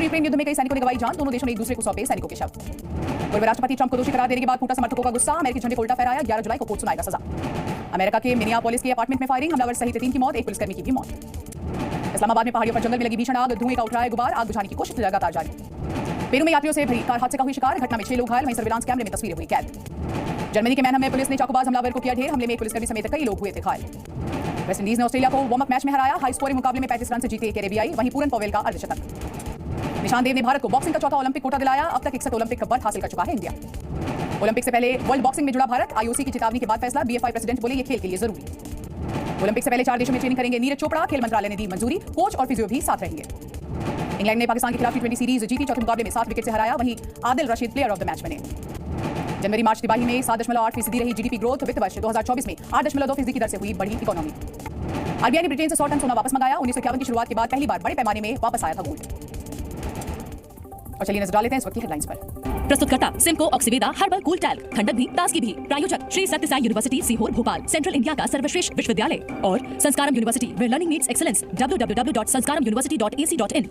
Ukraine युद्ध में कई सैनिकों ने गंवाई जान, दोनों देशों ने एक दूसरे को सौंपे सैनिकों के शव। पूर्व राष्ट्रपति ट्रंप को दोषी करार देने के बाद फूटा समर्थकों का गुस्सा, अमेरिकी झंडे को उल्टा फहराया, 11 जुलाई को कोर्ट सुनाएगा सजा। अमेरिका के मिनियापोलिस के अपार्टमेंट में फायरिंग, हमलावर सहित 3 की मौत, एक पुलिसकर्मी की भी मौत। इस्लामाबाद में पहाड़ियों पर जंगल में लगी भीषण आग, धुएं का उठ रहा है गुबार, आग बुझाने की कोशिश लगातार जारी। पेरू में यात्रियों से भरी कार हादसे का हुई शिकार, घटना में 6 लोग घायल, वहीं सर्विलांस कैमरे में तस्वीरें हुई कैद। जर्मनी के मैनहम में पुलिस ने चाकूबाज हमलावर को किया ढेर, हमले में एक पुलिसकर्मी समेत कई लोग हुए थे घायल। वेस्टइंडीज ने ऑस्ट्रेलिया को वार्म अप मैच में हराया, हाई स्कोरिंग मुकाबले में 35 रन से जीते कैरेबियाई, वहीं पूरन पवेल का अर्धशतक। निशान देव ने भारत को बॉक्सिंग का चौथा ओलंपिक कोटा दिलाया, अब तक 61 ओलंपिक का बर्थ हासिल कर चुका है इंडिया। ओलंपिक से पहले वर्ल्ड बॉक्सिंग में जुड़ा भारत, आईओसी की चेतावनी के बाद फैसला, बीएफआई प्रेसिडेंट बोले ये खेल के लिए जरूरी। ओलंपिक से पहले 4 देशों में ट्रेनिंग करेंगे नीरज चोपड़ा, खेल मंत्रालय ने दी मंजूरी, कोच और फिजियो भी साथ रहेंगे। इंग्लैंड ने पाकिस्तान के खिलाफ टी20 सीरीज जीती, चौथे मुकाबले में 7 विकेट से हराया, वहीं Adil Rashid player of the match बने। जनवरी मार्च तिमाही में 7.8% रही जीडीपी ग्रोथ, वित्त वर्ष 2024 में 8.2% की दर से हुई बढ़ी इकोनॉमी। आरबीआई ने ब्रिटेन से 100 टन सोना वापस मंगाया, 1951 की शुरुआत के बाद पहली बार बड़े पैमाने में वापस आया था गोल्ड। और चलिए नजर डाल लेते हैं इस वक्त की हेडलाइंस पर। प्रस्तुतकर्ता Simco Oxyveda herbal cool talc, खंडक भी ताजगी भी। प्रायोजक Shri Satya Sai university Sehore Bhopal, central India का सर्वश्रेष्ठ विश्वविद्यालय, और Sanskaram university where learning meets excellence, www.sanskaramuniversity.ac.in।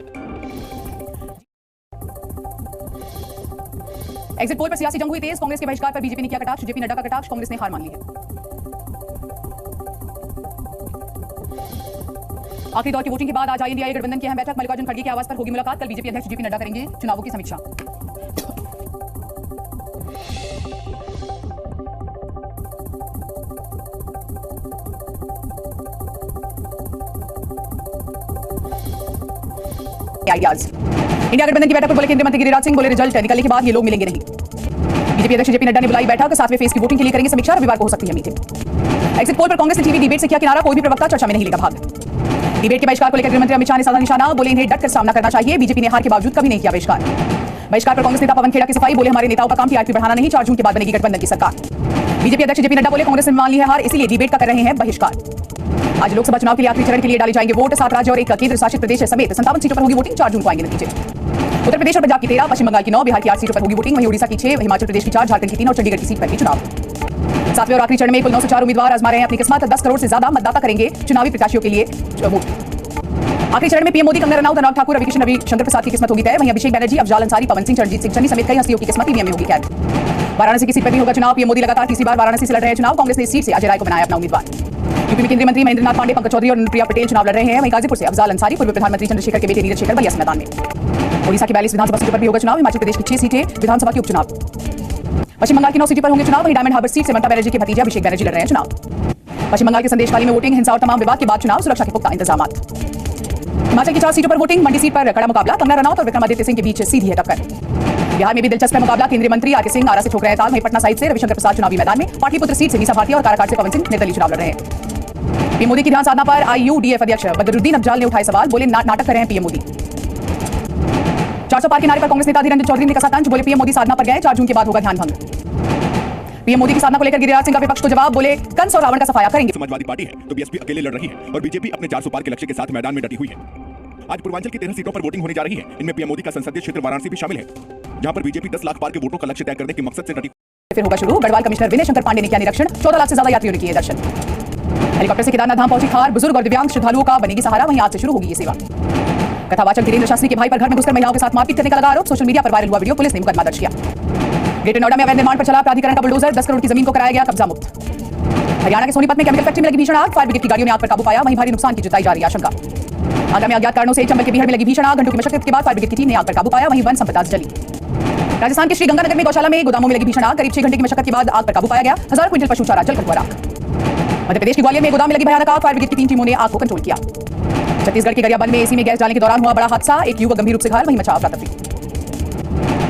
Exit poll पर सियासी जंग हुई तेज, कांग्रेस के बहिष्कार पर बीजेपी ने किया कटाक्ष, जेपी नड्डा का कटाक्ष, कांग्रेस ने हार मान ली है। आखिरी दौर की वोटिंग के बाद आज इंडिया गठबंधन की अहम बैठक, मल्लिकार्जुन खड़गे के आवास पर होगी मुलाकात, कल बीजेपी अध्यक्ष जेपी नड्डा करेंगे चुनावों की समीक्षा। आइडियाज इंडिया गठबंधन की बैठक पर बोले केंद्रीय मंत्री गिरिराज सिंह, बोले रिजल्ट निकलने के बाद ये लोग मिलेंगे नहीं। बीजेपी अध्यक्ष जेपी नड्डा ने बुलाई बैठक, 7वें फेज की वोटिंग के लिए करेंगे समीक्षा, रविवार को हो सकती है मीटिंग। एग्जिट पोल पर कांग्रेस ने टीवी डिबेट से किया किनारा, कोई भी प्रवक्ता चर्चा में नहीं लेगा भाग। डिबेट के बहिष्कार को लेकर गृहमंत्री अमित शाह ने साधा निशाना, बोले इन्हें डटकर सामना करना चाहिए, बीजेपी ने हार के बावजूद कभी नहीं किया बहिष्कार। बहिष्कार पर कांग्रेस नेता पवन खेड़ा की सफाई, बोले हमारे नेताओं का काम टीआरपी बढ़ाना नहीं, 4 जून के बाद बनेगी गठबंधन की सरकार। बीजेपी अध्यक्ष जेपी नड्डा बोले कांग्रेस ने मान ली है हार, इसीलिए डिबेट का कर रहे हैं बहिष्कार। आज लोकसभा चुनाव के लिए आखिरी चरण के लिए डाले जाएंगे वोट, 7 राज्य और 1 केंद्र शासित प्रदेश समेत 57 सीटों पर होगी वोटिंग, 4 जून को आएंगे नतीजे। उत्तर प्रदेश और पंजाब की 13, पश्चिम बंगाल की 9, बिहार की 8 सीटों पर होगी वोटिंग, वहीं ओडिशा की 6, हिमाचल प्रदेश की 4, झारखंड की 3 और चंडीगढ़ की सीट पर भी चुनाव। 7वें और आखिरी चरण में कुल 904 उम्मीदवार आजमा रहे हैं अपनी किस्मत, 10 करोड़ से ज्यादा मतदाता करेंगे चुनावी प्रत्याशियों के लिए वोट। आखिरी चरण में पीएम मोदी, कंगना रनौत, अनुराग ठाकुर, रविकिशन, रविशंकर प्रसाद की किस्मत होगी तय, वहीं अभिषेक बनर्जी, अफजाल अंसारी, पवन सिंह, रणजीत सिंह चन्नी समेत कई हस्तियों की किस्मत ईवीएम में होगी कैद। वाराणसी की सीट पर भी होगा चुनाव, पीएम मोदी लगातार तीसरी बार वाराणसी से लड़ रहे हैं चुनाव, कांग्रेस ने इस सीट से अजय राय को बनाया अपना उम्मीदवार। यूपी में केंद्रीय मंत्री महेंद्र नाथ पांडे, पंकज चौधरी और अनुप्रिया पटेल चुनाव लड़ रहे हैं, वहीं गाजीपुर से अफजाल अंसारी, पूर्व प्रधानमंत्री चंद्रशेखर के बेटे नीरज शेखर बलिया मैदान में। ओडिशा की 42 विधानसभा सीटों पर भी होगा चुनाव, हिमाचल प्रदेश की 6 सीटें विधानसभा के उपचुनाव। पश्चिम बंगाल की 9 सीटों पर होंगे चुनाव, वहीं डायमंड हार्बर सीट से ममता बनर्जी के भतीजे अभिषेक बनर्जी लड़ रहे हैं चुनाव। पश्चिम बंगाल के संदेशखाली में वोटिंग, हिंसा और तमाम विवाद के बाद चुनाव, सुरक्षा के पुख्ता इंतजाम। हिमाचल की 4 सीटों पर वोटिंग, मंडी सीट पर कड़ा मुकाबला, कंगना रनौत और विक्रमादित्य सिंह के बीच सीधी है टक्कर। बिहार में भी दिलचस्प है मुकाबला, केंद्रीय मंत्री आरके सिंह आरा से ठोक रहे हैं ताल, वहीं पटना साइड से रविशंकर प्रसाद चुनावी मैदान में, पाटलिपुत्र सीट से मीसा भारती और काराकाट से पवन सिंह निर्दलीय चुनाव लड़ रहे हैं। पीएम मोदी की ध्यान साधना पर आईयूडीएफ अध्यक्ष बदरुद्दीन अफजाल ने उठाए सवाल, बोले नाटक कर रहे हैं पीएम मोदी। 400 पार के नारे पर कांग्रेस नेता अधीर रंजन चौधरी ने कसा तंज, बोले पीएम मोदी साधना पर गए, 4 जून के बाद होगा ध्यान भंग। पीएम मोदी की साधना को लेकर गिरिराज सिंह का विपक्ष को जवाब, बोले कंस और रावण का सफाया करेंगे। समाजवादी पार्टी है तो बीएसपी अकेले लड़ रही है और बीजेपी अपने 400 पार के लक्ष्य के साथ मैदान में डटी हुई है। आज पूर्वांचल की 13 सीटों पर वोटिंग होने जा रही है, इनमें पीएम मोदी का संसदीय क्षेत्र वाराणसी भी शामिल है, जहां पर बीजेपी 10 लाख पार के वोटों का लक्ष्य तय करने के मकसद से डटी। फिर होगा शुरू, गढ़वाल कमिश्नर विनय शंकर पांडे ने किया निरीक्षण, 14 लाख से ज्यादा यात्रियों ने किए दर्शन। हेलीकॉप्टर से केदारनाथ धाम पहुंची खार, बुजुर्ग और दिव्यांग श्रद्धालुओं का बनेगी सहारा, वहीं आज से शुरू होगी ये सेवा। कथावाचक वीरेंद्र शास्त्री के भाई पर घर में घुसकर महिलाओं के साथ मारपीट करने का लगा आरोप, सोशल मीडिया पर वायरल हुआ वीडियो, पुलिस ने मुकदमा दर्ज किया। ग्रेटर नोएडा में अवैध निर्माण पर चला प्राधिकरण का बुलडोजर, 10 करोड़ की जमीन को कराया गया कब्जा मुक्त। हरियाणा के सोनीपत में केमिकल फैक्ट्री में लगी भीषण आग, फायर ब्रिगेड की गाड़ियों ने आग पर काबू पाया, वहीं भारी नुकसान की जताई जा रही है आशंका। आगरा में अज्ञात कारणों से चंबल के बीहड़ में लगी भीषण आग, घंटों की मशक्कत के बाद फायर ब्रिगेड की टीम ने आग पर काबू पाया, वहीं वन संपदा जली। राजस्थान के श्रीगंगानगर में गौशाला में गोदामों में लगी भीषण आग, करीब 6 घंटे की मशक्कत के बाद आग पर काबू पाया गया, 1000 क्विंटल पशु चारा जलकर हुआ राख। मध्य प्रदेश के ग्वालियर में गोदाम में लगी भयानक आग, फायर ब्रिगेड की 3 टीमों ने आग को कंट्रोल किया। छत्तीसगढ़ के गरियाबंद में एसी में गैस डालने के दौरान हुआ बड़ा हादसा, एक युवक गंभीर रूप से घायल, वहीं मचा अफरा-तफरी।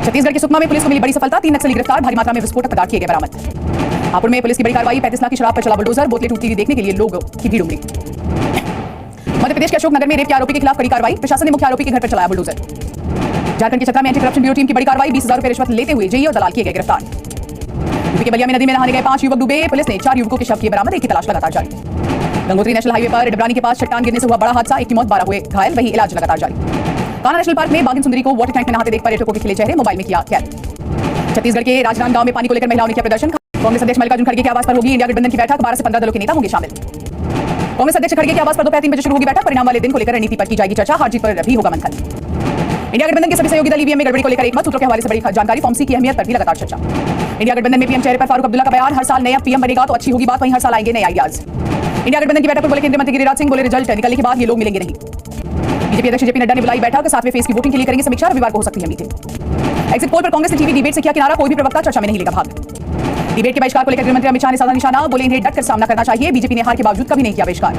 छत्तीसगढ़ के सुकमा में पुलिस को मिली बड़ी सफलता, 3 नक्सली गिरफ्तार, भारी मात्रा में विस्फोटक पदार्थ किए गए बरामद। हापुड़ में पुलिस की बड़ी कार्रवाई, 35 लाख की शराब पर चला बुलडोजर, बोतलें टूटती हुई देखने के लिए लोगों की भीड़ उमड़ी। मध्य प्रदेश के अशोकनगर में रेप के आरोपी के खिलाफ कड़ी कार्रवाई, प्रशासन ने मुख्य आरोपी के घर पर चलाया बुलडोजर। झारखंड के चतरा में एंटी करप्शन ब्यूरो टीम की बड़ी कार्रवाई, 20,000 रुपए रिश्वत लेते हुए जेई और दलाल किए गए गिरफ्तार। यूपी के बलिया में नदी में नहाने गए 5 युवक डूबे, पुलिस ने 4 युवकों के शव किए बरामद, एक की तलाश लगातार जारी। गंगोत्री नेशनल हाईवे पर डिबरानी के पास चट्टान गिरने से हुआ बड़ा हादसा, 1 की मौत, 12 हुए घायल, वहीं इलाज लगातार जारी। कान्हा नेशनल पार्क में बाघिन सुंदरी को वाटर टैंक में नहाते देख पर्यटकों के खिले चेहरे, मोबाइल में किया कैद। छत्तीसगढ़ के राजनांदगांव में पानी को लेकर महिलाओं ने किया प्रदर्शन, कांग्रेस अध्यक्ष मल्लिकार्जुन खड़गे के आवास पर होगी इंडिया गठबंधन की बैठक, 12 से 15 दलों के नेता होंगे शामिल। कांग्रेस अध्यक्ष खड़गे के आवास पर दोपहर 3 बजे शुरू होगी बैठक, परिणाम वाले दिन को लेकर रणनीति पर की जाएगी चर्चा, हार जीत पर भी होगा मंथन। इंडिया गठबंधन के सभी सहयोगी दल ईवीएम में गड़बड़ी को लेकर एक मत। सूत्रों के हवाले से बड़ी जानकारी। फॉर्मेसी की अहमियत पर भी लगातार चर्चा। इंडिया गठबंधन में पीएम चेहरे पर फारूक अब्दुल्ला का बयान। हर साल नया पीएम बनेगा तो अच्छी होगी बात, वहीं हर साल आएंगे नए आइडियाज। इंडिया गठबंधन की बैठक पर बोले केंद्रीय मंत्री गिरिराज सिंह, बोले रिजल्ट निकलने के बाद ये लोग मिलेंगे नहीं। बीजेपी अध्यक्ष जेपी नड्डा ने बुलाई बैठक, 7वें फेज की वोटिंग के लिए करेंगे समीक्षा, रविवार को हो सकती है मीटिंग। एग्जिट पोल पर कांग्रेस ने टीवी डिबेट से किया किनारा, कोई भी प्रवक्ता चर्चा में नहीं लेगा भाग। डिबेट के बहिष्कार को लेकर गृहमंत्री अमित शाह ने साधा निशाना, बोले इन्हें डटकर सामना करना चाहिए। बीजेपी ने हार के बावजूद कभी नहीं किया बहिष्कार।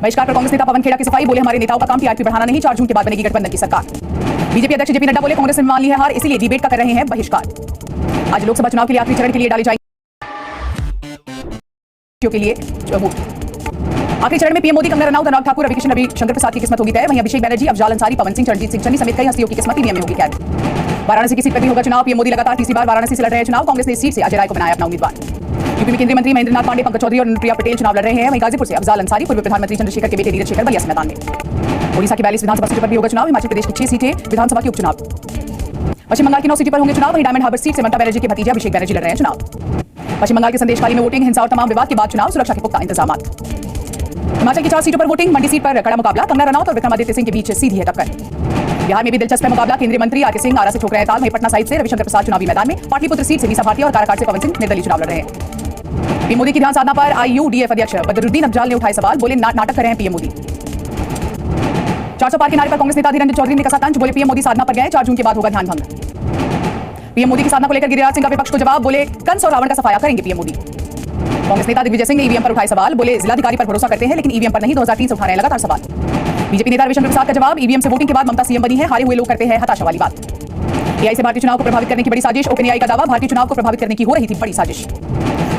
बहिष्कार पर कांग्रेस नेता पवन खेड़ा की सफाई, बोले हमारे नेताओं का काम टीआरपी बढ़ाना नहीं, 4 जून के बाद बनेगी गठबंधन की सरकार। बीजेपी अध्यक्ष जेपी नड्डा बोले कांग्रेस ने मान ली है हार, इसीलिए डिबेट का कर रहे हैं बहिष्कार। आज लोकसभा चुनाव के लिए आखिरी चरण के लिए डाली जाएगी के लिए वोट। आखिरी चरण में पीएम मोदी, कंगना रनौत, अनुराग ठाकुर, रविकिशन, रविशंकर प्रसाद की किस्मत होगी तय। वहीं अभिषेक बनर्जी, अफजाल अंसारी, पवन सिंह, रणजीत सिंह चन्नी समेत कई हस्तियों की किस्मत ईवीएम में होगी कैद। वाराणसी की सीट पर भी होगा चुनाव। पीएम मोदी लगातार तीसरी बार वाराणसी से लड़ रहे हैं चुनाव। कांग्रेस ने इस सीट से अजय राय को बनाया अपना उम्मीदवार। यूपी में केंद्रीय मंत्री महेंद्र नाथ पांडे, पंकज चौधरी और अनुप्रिया पटेल चुनाव लड़ रहे हैं। वहीं गाजीपुर से अफजाल अंसारी, पूर्व प्रधानमंत्री चंद्रशेखर के बेटे नीरज शेखर बलिया मैदान में। ओडिशा की 42 विधानसभा सीटों पर भी होगा चुनाव। हिमाचल प्रदेश की 6 सीटें विधानसभा के उपचुनाव। पश्चिम बंगाल की 9 सीटों पर होंगे चुनाव। वहीं डायमंड हार्बर सीट से ममता बनर्जी के भतीजे अभिषेक बनर्जी लड़ रहे हैं चुनाव। पश्चिम बंगाल के संदेशखाली में वोटिंग, हिंसा और तमाम विवाद के बाद चुनाव, सुरक्षा के पुख्ता इंतजाम। हिमाचल की 4 सीटों पर वोटिंग, मंडी सीट पर कड़ा मुकाबला, कंगना रनौत और विक्रमादित्य सिंह के बीच सीधी है टक्कर। बिहार में भी दिलचस्प है मुकाबला, केंद्रीय मंत्री आरके सिंह आरा से ठोक रहे हैं ताल। वहीं पटना साइड से रविशंकर प्रसाद चुनावी मैदान में। पाटलिपुत्र सीट से मीसा भारती और काराकाट से पवन सिंह निर्दलीय चुनाव लड़ रहे हैं। पीएम मोदी की ध्यान साधना पर आईयूडीएफ अध्यक्ष बदरुद्दीन अफजाल ने उठाए सवाल, बोले नाटक कर रहे हैं पीएम मोदी। 400 पार के नारे पर कांग्रेस नेता अधीर रंजन चौधरी ने कसा तंज, बोले पीएम मोदी साधना पर गए, 4 जून के बाद होगा ध्यान भंग। पीएम मोदी की साधना को लेकर गिरिराज सिंह का विपक्ष को जवाब, बोले कंस और रावण का सफाया करेंगे पीएम मोदी। कांग्रेस नेता दिग्विजय सिंह ने ईवीएम पर उठाए सवाल, बोले जिलाधिकारी पर भरोसा करते हैं लेकिन ईवीएम पर नहीं, 2003 से उठा रहे हैं लगातार सवाल। बीजेपी नेता रविशंकर प्रसाद का जवाब, ईवीएम से वोटिंग के बाद ममता सीएम बनी है, हारे हुए लोग करते हैं हताशा वाली बात। एआई से भारतीय चुनाव को प्रभावित करने की बड़ी साजिश, ओपन एआई का दावा, भारतीय चुनाव को प्रभावित करने की हो रही थी बड़ी साजिश।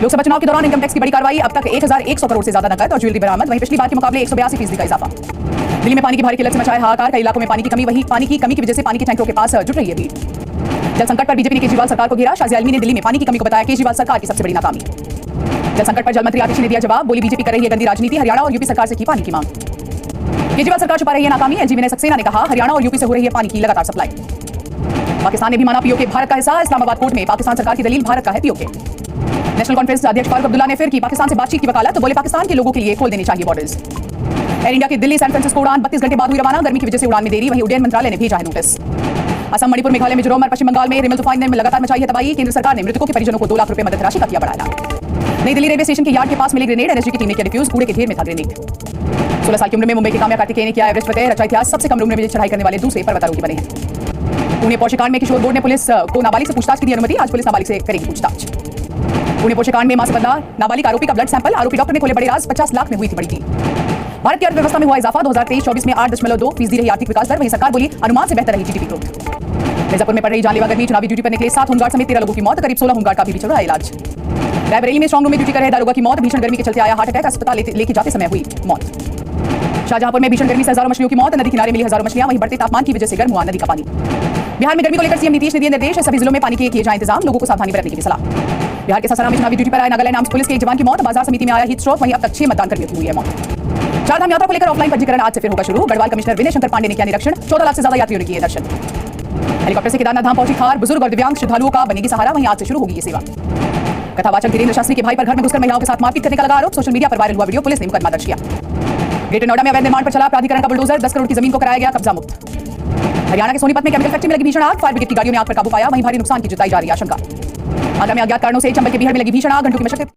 लोकसभा चुनाव के दौरान इनकम टैक्स की बड़ी कार्रवाई, अब तक 1100 करोड़ से ज्यादा नकद और ज्वेलरी बरामद। वहीं पिछली बार के मुकाबले 182% का इजाफा। दिल्ली में पानी की भारी किल्लत से मचाया हाहाकार, कई इलाकों में पानी की कमी, वहीं पानी की कमी की वजह से पानी के टैंकरों के पास जुट रही है भीड़। जल संकट पर बीजेपी ने केजरीवाल सरकार को घेरा, शाजी आलमी ने दिल्ली में पानी की कमी को बताया केजरीवाल सरकार की सबसे बड़ी नाकामी। जल संकट पर जल मंत्री आतिशी ने दिया जवाब, बोली बीजेपी कर रही है गंदी राजनीति, हरियाणा और यूपी सरकार से की पानी की मांग। केजरीवाल सरकार छुपा रही है नाकामी, एलजी विनय सक्सेना ने कहा हरियाणा और यूपी से हो रही है पानी की लगातार सप्लाई। पाकिस्तान ने भी माना पीओके भारत का हिस्सा, इस्लामाबाद कोर्ट में पाकिस्तान सरकार की दलील भारत का है पीओके। नेशनल कॉन्फ्रेंस अध्यक्ष फारूक अब्दुल्ला ने फिर की पाकिस्तान से बातचीत की वकालत, तो बोले पाकिस्तान के लोगों के लिए खोल देने चाहिए बॉर्डर्स। एयर इंडिया की दिल्ली सैन फ्रांसिस्को उड़ान 32 घंटे बाद हुई रवाना, गर्मी की वजह से उड़ान में देरी, वहीं उड्डयन मंत्रालय ने भेजा है नोटिस। असम, मणिपुर, मेघालय, मिजोरम और पश्चिम बंगाल में रिमल तूफान ने लगातार मचाई है तबाही, केंद्र सरकार ने मृतकों के परिजनों को 2 लाख रुपए मदद राशि का किया बढ़ाया। नई दिल्ली रेलवे स्टेशन के यार्ड के पास मिले ग्रेनेड, एनएसजी की टीम ने किया डिफ्यूज, कूड़े के ढेर में था ग्रेनेड। 16 साल की उम्र में मुंबई के काम्या कार्तिकेय ने किया एवरेस्ट फतेह, रचा इतिहास, सबसे कम उम्र में चढ़ाई करने वाले दूसरे पर्वतारोही बने हैं। पुणे पोर्शेकांड में किशोर बोर्ड ने पुलिस को नाबालिग से पूछताछ की दी अनुमति, आज पुलिस नाबालिग से करेगी पूछताछ। पुणे पोर्शेकांड में मां से बदला नाबालिग आरोपी का ब्लड सैंपल, आरोपी डॉक्टर ने खोले बड़े राज, 50 लाख में हुई थी बड़ी डील। भारत की अर्थव्यवस्था में हुआ इजाफा, 2023-24 में 8.2% रही आर्थिक विकास दर, वहीं सरकार बोली अनुमान से बेहतर रही जीडीपी ग्रोथ। मिर्जापुर में पड़ रही जानलेवा गर्मी, चुनावी ड्यूटी पर निकले 7 होमगार्ड समेत 13 लोगों की मौत, करीब 16 होमगार्ड का भी चल रहा है इलाज। रायबरेली में स्ट्रांग रूम में ड्यूटी कर रहे दारोगा की मौत, भीषण गर्मी के चलते आया हार्ट अटैक, अस्पताल लेके जाते समय हुई मौत। शाहजहांपुर में भीषण गर्मी से हजारों मछलियों की मौत, नदी किनारे मिली हजारों मछलियां, वहीं बढ़ते तापमान की वजह से गर्म हुआ नदी का पानी। बिहार में गर्मी को लेकर सीएम नीतीश ने दिए निर्देश, सभी जिलों में पानी के किए जाए इंतजाम, लोगों को सावधानी बरतने की सलाह। बिहार के सासाराम में चुनावी ड्यूटी पर आए नागालैंड आर्म्स पुलिस के एक जवान की मौत, बाजार समिति में आया हीट स्ट्रोक, वहीं अब तक 6 मतदान कर्मियों की हुई है मौत। चारधाम यात्रा को लेकर ऑफलाइन पंजीकरण आज से फिर होगा शुरू, गढ़वाल कमिश्नर विनय शंकर पांडे ने किया निरीक्षण, 14 लाख से ज्यादा यात्रियों ने किए दर्शन। हेलीकॉप्टर से केदारनाथ धाम पहुंची खार, बुजुर्ग और दिव्यांग श्रद्धालुओं का बनेगी सहारा, वहीं आज से शुरू होगी ये सेवा। कथावाचक वीरेंद्र शास्त्री के भाई पर घर में घुसकर महिलाओं के साथ मारपीट करने का लगा आरोप, सोशल मीडिया पर वायरल हुआ वीडियो, पुलिस ने मुकदमा दर्ज किया। ग्रेटर नोएडा में अवैध निर्माण पर चला प्राधिकरण का बुलडोजर, 10 करोड़ की जमीन को कराया गया कब्जा मुक्त। हरियाणा के सोनीपत में केमिकल फैक्ट्री में लगी भीषण आग, फायर ब्रिगेड की गाड़ियों ने आग पर काबू पाया, वहीं भारी नुकसान की जताई जा रही आशंका। आगरा में अज्ञात कारणों से चंबल के बिहड़ में लगी भीषण आग, घंटों की मशक्कत